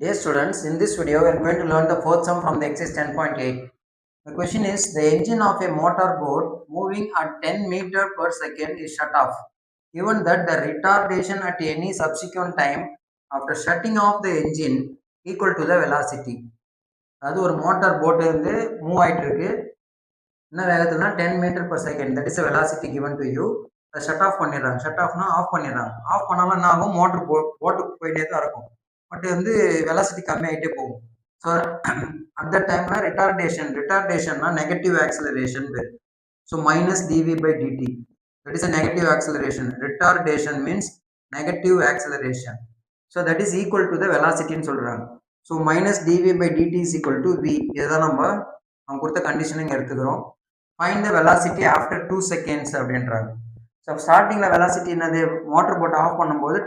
Dear students, in this video we are going to learn the fourth sum from the exercise 10.8. The question is the engine of a motor boat moving at 10 meter per second is shut off. Given that the retardation at any subsequent time after shutting off the engine equal to the velocity. அது ஒரு motor boat வந்து move ஆயிட்டு இருக்கு என்ன வேகத்துலனா 10 metre per second, that is the velocity given to you. அதை shut off பண்ணிடுறாங்க. Shut ஆஃப்னா of பண்ணிடுறாங்க. Of பண்ணாமல் என்ன ஆகும், மோட்டர் போட்டுக்கு போயிட்டே தான் இருக்கும். பட் வந்து வெலாசிட்டி கம்மியாயிட்டே போகும். ஸோ அட் த டைம்ல ரிட்டார்டேஷன்னா நெகட்டிவ் ஆக்சலரேஷன் பேர். So minus DV by DT, that is a negative acceleration. Retardation means negative acceleration. So that is equal to the வெலாசிட்டின்னு சொல்றாங்க. So minus DV by DT is equal to V. இதுதான் நம்ம கொடுத்த conditioning எடுத்துக்கிறோம். Find the velocity after 2 seconds அப்படின்றாங்க. So ஸ்டார்டிங்கில் velocity என்னது, motor போட்டு ஆஃப் பண்ணும்போது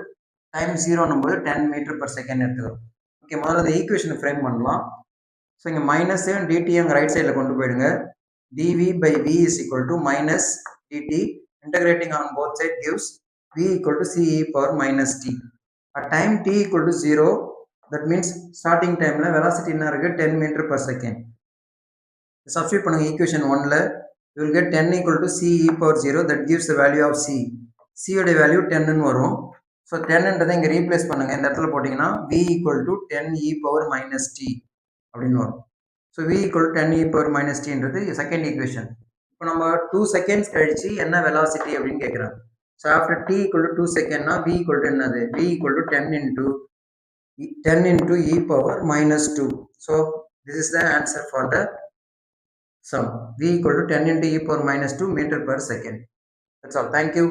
டைம் 0 போது 10 மீட்டர் per செகண்ட் எடுத்துக்கிறோம். ஓகே, முதல்ல இந்த ஈக்குவேஷனை ஃப்ரேம் பண்ணலாம். ஸோ இங்கே மைனஸ் டிடிஎம் ரைட் சைடில் கொண்டு போயிடுங்க. D v by v is equal to minus d t, integrating on both side gives v equal to c e power minus t. At time t equal to 0, that means starting டைமில் velocity என்ன இருக்குது, 10 metre per second. Substitute பண்ணுங்க equation 1ல, you will get 10 equal to c e power 0, that gives the value of c. c ஓட value 10 வரும். So 10ன்றதை இங்கே replace பண்ணுங்க. இந்த இடத்துல போட்டிங்கன்னா v equal to 10 e power minus t அப்படின்னு வரும். So v equal to 10 e power minus tன்றது செகண்ட் ஈக்குவேஷன். இப்போ நம்ம 2 செகண்ட்ஸ் கழிச்சு என்ன வெலாசிட்டி அப்படின்னு கேட்குறாங்க. So after t equal to 2 செகண்ட்னா v equal to என்னது, v equal to 10 into e power minus 2. So this is the answer for the sum. v equal to 10 into e power minus 2 meter per second. That's all. Thank you.